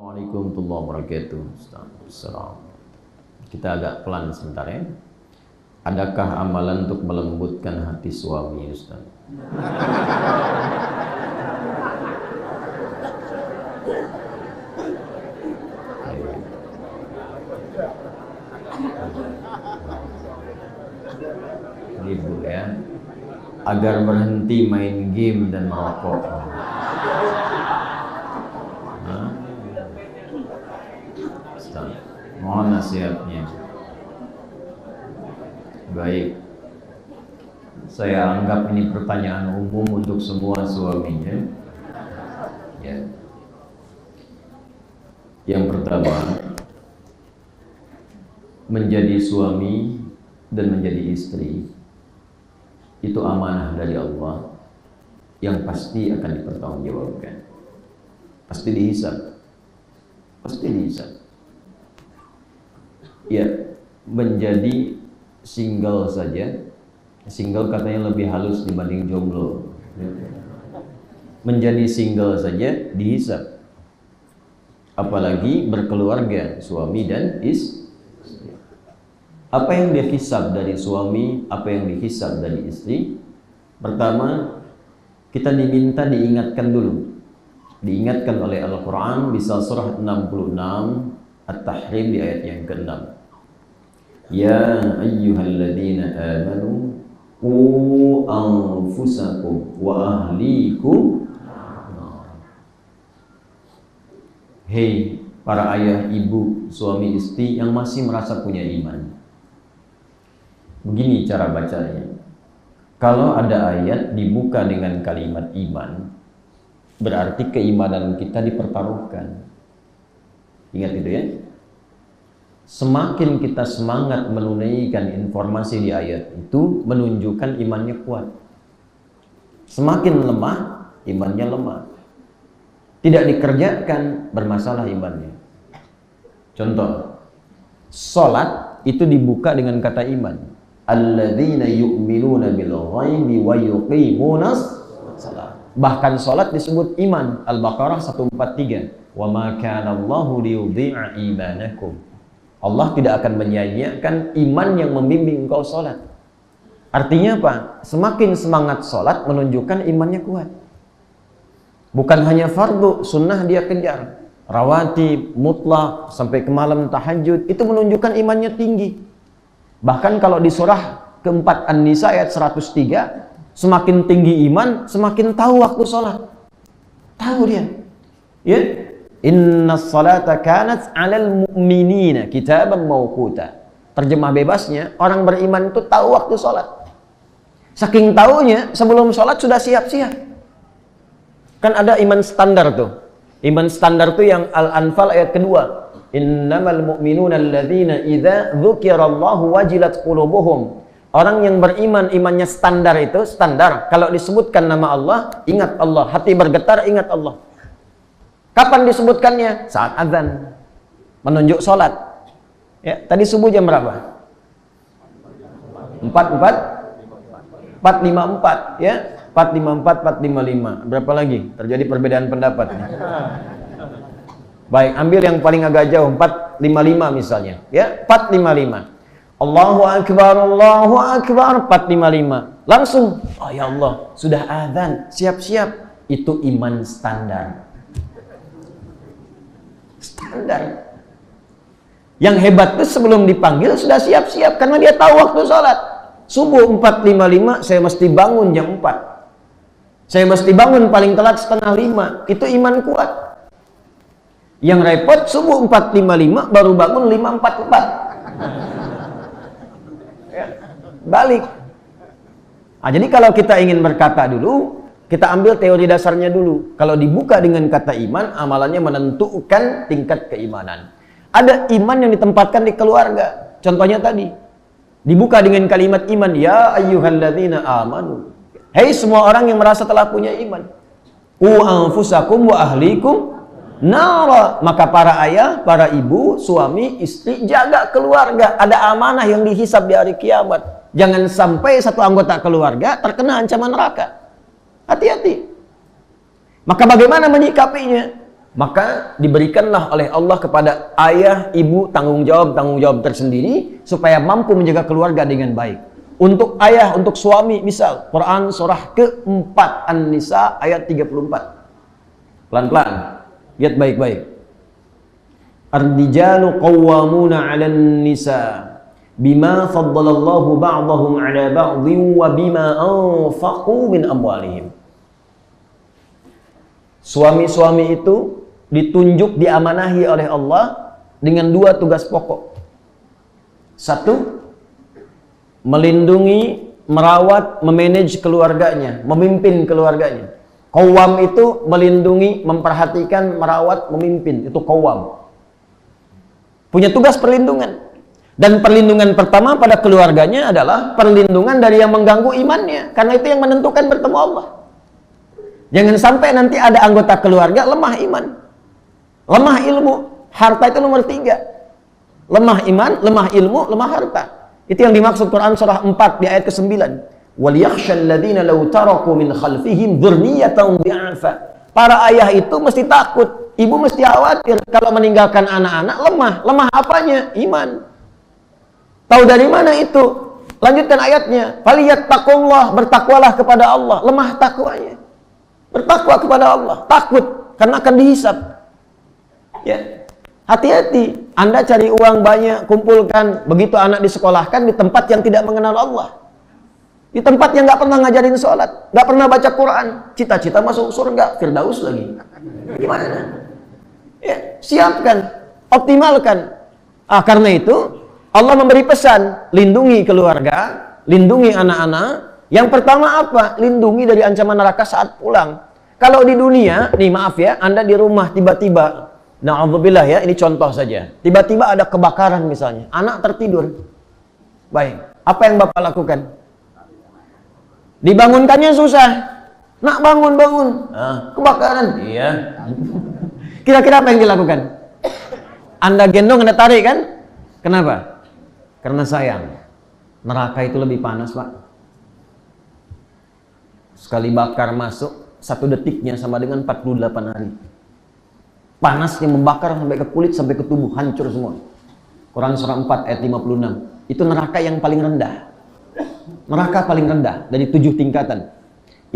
Assalamualaikum warahmatullahi wabarakatuh. Assalamualaikum. Kita agak pelan sebentar ya. Adakah amalan untuk melembutkan hati suami, Ustaz? Ibu ya, agar berhenti main game dan merokok. Mohon nasihatnya. Baik, saya anggap ini pertanyaan umum untuk semua suaminya ya. Yang pertama, menjadi suami dan menjadi istri itu amanah dari Allah yang pasti akan dipertanggungjawabkan, pasti dihisab, pasti dihisab. Ya, menjadi single saja, single katanya lebih halus dibanding jomblo. Menjadi single saja dihisab, apalagi berkeluarga suami dan istri. Apa yang dihisab dari suami, apa yang dihisab dari istri? Pertama, kita diminta diingatkan dulu, diingatkan oleh Al-Quran bisa surah 66 At-Tahrim di ayat yang ke-6. Ya ayyuhalladzina amanu qu anfusakum wa ahlikum. Hei para ayah, ibu, suami, istri yang masih merasa punya iman. Begini cara bacanya. Kalau ada ayat dibuka dengan kalimat iman, berarti keimanan kita dipertaruhkan. Ingat itu ya. Semakin kita semangat menunaikan informasi di ayat itu, menunjukkan imannya kuat. Semakin lemah, imannya lemah. Tidak dikerjakan, bermasalah imannya. Contoh, sholat itu dibuka dengan kata iman. Alladzina yu'minuna bil ghaibi wa yuqimunas shalah. Bahkan sholat disebut iman. Al-Baqarah 143. Wa ma kana Allahu liyudhi'a imanakum. Allah tidak akan menyia-nyiakan iman yang membimbing engkau sholat. Artinya apa? Semakin semangat sholat menunjukkan imannya kuat. Bukan hanya fardu, sunnah dia kejar. Rawatib, mutlak, sampai ke malam tahajud, itu menunjukkan imannya tinggi. Bahkan kalau di surah keempat An-Nisa ayat 103, semakin tinggi iman, semakin tahu waktu sholat. Tahu dia. Ya? Inna salata kanat 'alal mu'minina kitaban mawquta. Terjemah bebasnya, orang beriman itu tahu waktu sholat. Saking tahunya, sebelum sholat sudah siap-siap. Kan ada iman standar tuh. Iman standar tuh yang Al-Anfal ayat kedua. Innamal mu'minuna alladzina idza dzukirallahu wajilat qulubuhum. Orang yang beriman, imannya standar itu, standar. Kalau disebutkan nama Allah, ingat Allah. Hati bergetar, ingat Allah. Kapan disebutkannya? Saat azan, menunjuk sholat. Ya, tadi subuh jam berapa? 4:54 ya, 4:54, 4:55. Berapa lagi? Terjadi perbedaan pendapat. Baik, ambil yang paling agak jauh, 4:55 misalnya. Ya, 4:55. Allahu Akbar, 4:55. Langsung, oh ya Allah, sudah azan, siap-siap. Itu iman standar. Standar. Yang hebat itu sebelum dipanggil sudah siap-siap karena dia tahu waktu sholat. Subuh 4:55 saya mesti bangun jam 4. Saya mesti bangun paling telat 4:30. Itu iman kuat. Yang repot subuh 4:55 baru bangun 5:44. Ya, balik. Nah, jadi kalau kita ingin berkata dulu, kita ambil teori dasarnya dulu. Kalau dibuka dengan kata iman, amalannya menentukan tingkat keimanan. Ada iman yang ditempatkan di keluarga. Contohnya tadi, dibuka dengan kalimat iman. Ya ayyuhalladzina amanu. Hei semua orang yang merasa telah punya iman. Qu anfusakum wa ahlikum nara. Maka para ayah, para ibu, suami, istri, jaga keluarga. Ada amanah yang dihisab di hari kiamat. Jangan sampai satu anggota keluarga terkena ancaman neraka. Hati-hati. Maka bagaimana menyikapinya? Maka diberikanlah oleh Allah kepada ayah, ibu tanggung jawab tersendiri supaya mampu menjaga keluarga dengan baik. Untuk ayah, untuk suami, misal Quran surah keempat An-Nisa ayat 34. Pelan-pelan, lihat baik-baik. Ar-rijalu qawwamuna 'alan nisa bima faddalallahu ba'dahum 'ala ba'dhin wa bima anfaqu min amwalihim. Suami-suami itu ditunjuk, diamanahi oleh Allah dengan dua tugas pokok. Satu, melindungi, merawat, memanage keluarganya, memimpin keluarganya. Qawwam itu melindungi, memperhatikan, merawat, memimpin. Itu qawwam. Punya tugas perlindungan. Dan perlindungan pertama pada keluarganya adalah perlindungan dari yang mengganggu imannya. Karena itu yang menentukan bertemu Allah. Jangan sampai nanti ada anggota keluarga lemah iman, lemah ilmu. Harta itu nomor 3. Lemah iman, lemah ilmu, lemah harta. Itu yang dimaksud Quran surah 4 di ayat ke-9. وَلْيَخْشَى الَّذِينَ لَوْ تَرَكُوا مِنْ خَلْفِهِمْ ذُرِّيَّةً ضِعَافًا. Para ayah itu mesti takut, ibu mesti khawatir kalau meninggalkan anak-anak lemah. Lemah apanya? Iman. Tahu dari mana itu? Lanjutkan ayatnya. فَلْيَتَّقُوا bertakwalah kepada Allah. Lemah takwanya. Bertakwa kepada Allah, takut karena akan dihisab. Ya. Hati-hati, Anda cari uang banyak, kumpulkan, begitu anak disekolahkan di tempat yang tidak mengenal Allah. Di tempat yang nggak pernah ngajarin sholat, nggak pernah baca Quran, cita-cita masuk surga, Firdaus lagi. Gimana? Ya, siapkan, optimalkan. Karena itu Allah memberi pesan, lindungi keluarga, lindungi anak-anak. Yang pertama apa? Lindungi dari ancaman neraka saat pulang. Kalau di dunia, nih maaf ya, Anda di rumah tiba-tiba, na'udzubillah ya, ini contoh saja. Tiba-tiba ada kebakaran misalnya, anak tertidur. Baik, apa yang Bapak lakukan? Dibangunkannya susah. Nak bangun. Kebakaran. Iya. Kira-kira apa yang dilakukan? Anda gendong, Anda tarik kan? Kenapa? Karena sayang. Neraka itu lebih panas, Pak. Sekali bakar masuk, 1 detiknya sama dengan 48 hari. Panasnya membakar sampai ke kulit, sampai ke tubuh, hancur semua. Quran surah 4 ayat 56. Itu neraka yang paling rendah. Neraka paling rendah dari 7 tingkatan.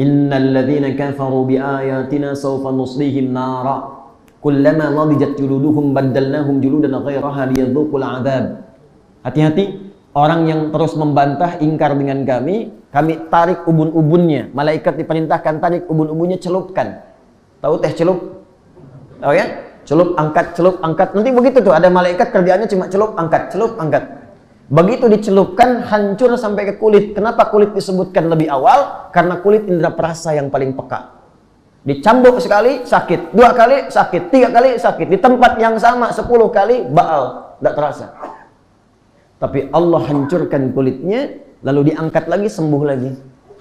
Innal ladzina kafaru bi ayatina sawfa nuslihim nara kullama nadijat juluduhum baddalnahum juludan ghairaha liyadhuqul adzab. Hati-hati orang yang terus membantah, ingkar dengan kami tarik ubun-ubunnya. Malaikat diperintahkan tarik ubun-ubunnya, celupkan. Tahu teh celup? Tahu ya? Celup, angkat. Nanti begitu tuh, ada malaikat kerjaannya cuma celup, angkat. Begitu dicelupkan, hancur sampai ke kulit. Kenapa kulit disebutkan lebih awal? Karena kulit indera perasa yang paling peka. Dicambuk sekali, sakit. 2 kali, sakit. 3 kali, sakit. Di tempat yang sama, 10 kali, baal. Tidak terasa. Tapi Allah hancurkan kulitnya, lalu diangkat lagi, sembuh lagi.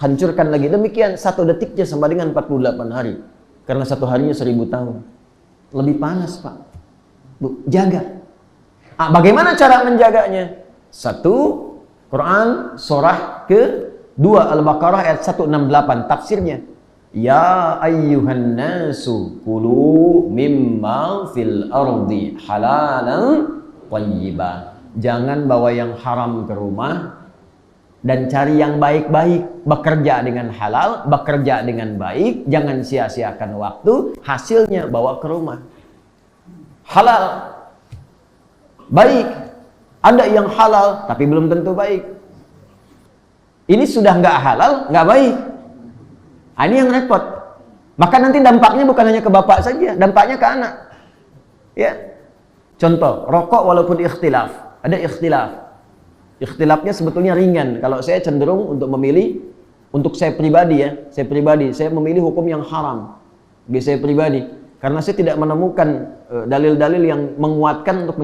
Hancurkan lagi. Demikian 1 detiknya sama dengan 48 hari. Karena 1 harinya 1000 tahun. Lebih panas, Pak. Bu, jaga. Bagaimana cara menjaganya? 1, Quran surah ke-2 Al-Baqarah ayat 168. Tafsirnya. Ya ayyuhan nasu kulu mimma fil ardi halalan thayyiban. Jangan bawa yang haram ke rumah dan cari yang baik-baik. Bekerja dengan halal, bekerja dengan baik, jangan sia-siakan waktu, hasilnya bawa ke rumah. Halal, baik. Ada yang halal, tapi belum tentu baik. Ini sudah nggak halal, nggak baik. Ini yang repot. Maka nanti dampaknya bukan hanya ke bapak saja, dampaknya ke anak. Ya, contoh, rokok walaupun ikhtilaf. Ada ikhtilaf. Ikhtilafnya sebetulnya ringan. Kalau saya cenderung untuk memilih, untuk saya pribadi, saya memilih hukum yang haram. Bagi saya pribadi. Karena saya tidak menemukan dalil-dalil yang menguatkan untuk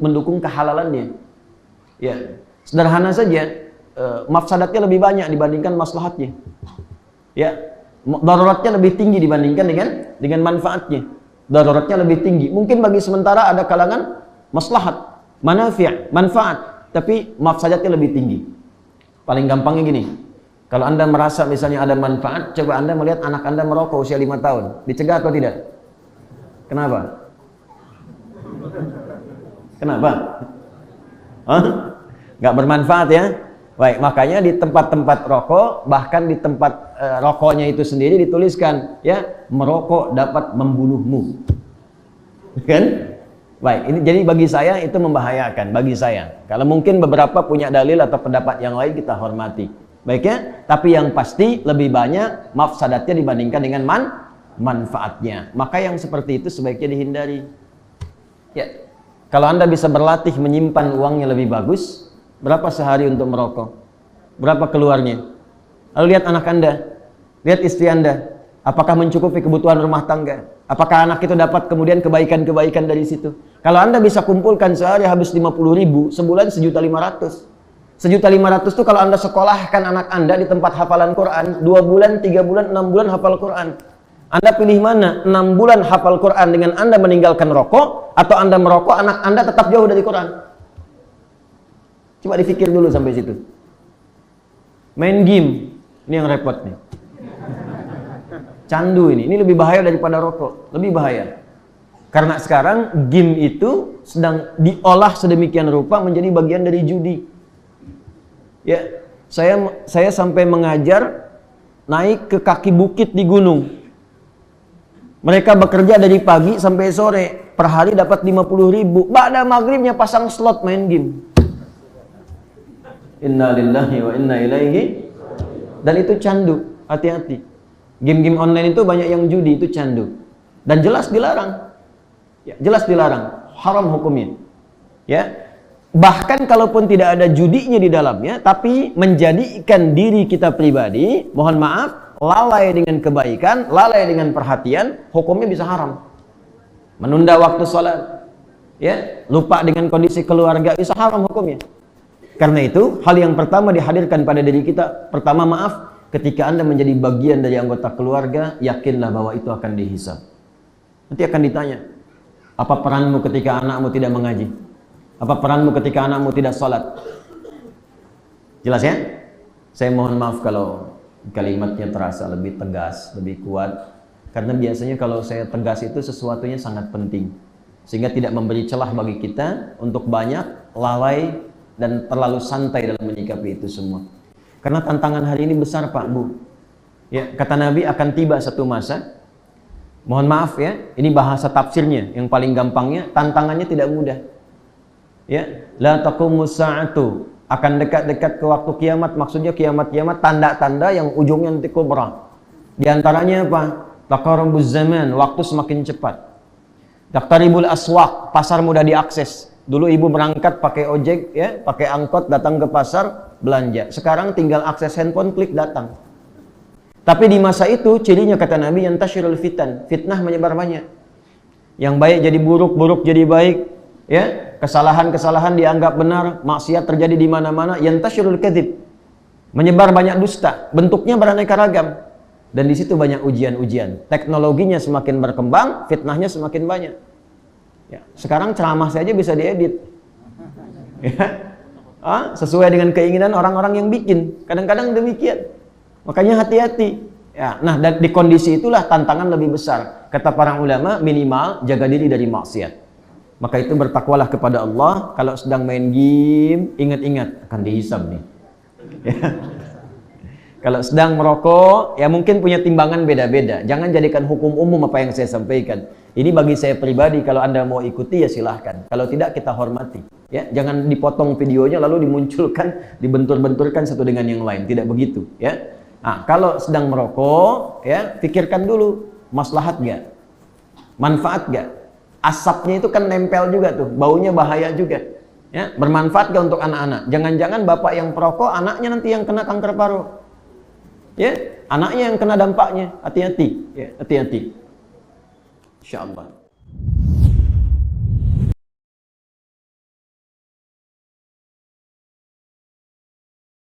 mendukung kehalalannya. Ya, sederhana saja, mafsadatnya lebih banyak dibandingkan maslahatnya. Ya, daruratnya lebih tinggi dibandingkan dengan manfaatnya. Daruratnya lebih tinggi. Mungkin bagi sementara ada kalangan maslahat, manfaat, tapi mafsadatnya lebih tinggi. Paling gampangnya gini, kalau Anda merasa misalnya ada manfaat, coba Anda melihat anak Anda merokok usia 5 tahun, dicegah atau tidak? Kenapa? Kenapa? Hah? Nggak bermanfaat ya? Baik, makanya di tempat-tempat rokok, bahkan di tempat rokoknya itu sendiri dituliskan, ya, merokok dapat membunuhmu. Kan? Baik, ini jadi bagi saya itu membahayakan, bagi saya. Kalau mungkin beberapa punya dalil atau pendapat yang lain kita hormati. Baik ya? Tapi yang pasti lebih banyak mafsadatnya dibandingkan dengan manfaatnya. Maka yang seperti itu sebaiknya dihindari. Ya. Kalau Anda bisa berlatih menyimpan uangnya lebih bagus, berapa sehari untuk merokok? Berapa keluarnya? Lalu lihat anak Anda, lihat istri Anda, apakah mencukupi kebutuhan rumah tangga? Apakah anak itu dapat kemudian kebaikan-kebaikan dari situ? Kalau Anda bisa kumpulkan sehari habis 50.000, sebulan 1.500.000. 1.500.000 itu kalau Anda sekolahkan anak Anda di tempat hafalan Quran, 2 bulan, 3 bulan, 6 bulan hafal Quran. Anda pilih mana? 6 bulan hafal Quran dengan Anda meninggalkan rokok, atau Anda merokok, anak Anda tetap jauh dari Quran? Coba dipikir dulu sampai situ. Main game, ini yang repot nih. Candu ini lebih bahaya daripada rokok, lebih bahaya. Karena sekarang game itu sedang diolah sedemikian rupa menjadi bagian dari judi. Ya, saya sampai mengajar naik ke kaki bukit di gunung. Mereka bekerja dari pagi sampai sore, per hari dapat 50.000. Ba'da maghribnya pasang slot main game. Inna lillahi wa inna ilaihi. Dan itu candu, hati-hati. Game-game online itu banyak yang judi, itu candu. Dan jelas dilarang. Ya, jelas dilarang, haram hukumnya. Ya. Bahkan kalaupun tidak ada judinya di dalamnya, tapi menjadikan diri kita pribadi, mohon maaf, lalai dengan kebaikan, lalai dengan perhatian, hukumnya bisa haram. Menunda waktu sholat, ya, lupa dengan kondisi keluarga, bisa haram hukumnya. Karena itu, hal yang pertama dihadirkan pada diri kita, pertama maaf, ketika Anda menjadi bagian dari anggota keluarga, yakinlah bahwa itu akan dihisab. Nanti akan ditanya, apa peranmu ketika anakmu tidak mengaji? Apa peranmu ketika anakmu tidak sholat? Jelas ya? Saya mohon maaf kalau kalimatnya terasa lebih tegas, lebih kuat. Karena biasanya kalau saya tegas itu sesuatunya sangat penting. Sehingga tidak memberi celah bagi kita untuk banyak lalai dan terlalu santai dalam menyikapi itu semua. Karena tantangan hari ini besar Pak, Bu. Ya, kata Nabi akan tiba satu masa. Mohon maaf ya, ini bahasa tafsirnya yang paling gampangnya, tantangannya tidak mudah. Ya, la taqumus sa'atu, akan dekat-dekat ke waktu kiamat, maksudnya kiamat-kiamat tanda-tanda yang ujungnya nanti kubra. Di antaranya apa? Taqarrubuz zaman, waktu semakin cepat. Taqtaribul aswaq, pasar mudah diakses. Dulu ibu berangkat pakai ojek ya, pakai angkot datang ke pasar belanja. Sekarang tinggal akses handphone, klik datang. Tapi di masa itu cirinya kata Nabi yang tasyirul fitan, fitnah menyebar banyak. Yang baik jadi buruk, buruk jadi baik, ya. Kesalahan-kesalahan dianggap benar, maksiat terjadi di mana-mana, yang tasyirul kadzib. Menyebar banyak dusta, bentuknya beraneka ragam. Dan di situ banyak ujian-ujian. Teknologinya semakin berkembang, fitnahnya semakin banyak. Ya, sekarang ceramah saja bisa diedit. Ya. Sesuai dengan keinginan orang-orang yang bikin. Kadang-kadang demikian. Makanya hati-hati. Ya, nah, dan di kondisi itulah tantangan lebih besar. Kata para ulama, minimal jaga diri dari maksiat. Maka itu bertakwalah kepada Allah. Kalau sedang main game, ingat-ingat akan dihisab nih. Ya. Kalau sedang merokok, ya mungkin punya timbangan beda-beda. Jangan jadikan hukum umum apa yang saya sampaikan. Ini bagi saya pribadi, kalau Anda mau ikuti ya silahkan. Kalau tidak, kita hormati. Ya, jangan dipotong videonya lalu dimunculkan, dibentur-benturkan satu dengan yang lain. Tidak begitu. Ya. Nah, kalau sedang merokok, ya pikirkan dulu, maslahat gak? Manfaat gak? Asapnya itu kan nempel juga tuh, baunya bahaya juga. Ya, bermanfaat gak untuk anak-anak? Jangan-jangan bapak yang perokok, anaknya nanti yang kena kanker paru. Ya, anaknya yang kena dampaknya. Hati-hati. Ya, hati-hati. Insyaallah.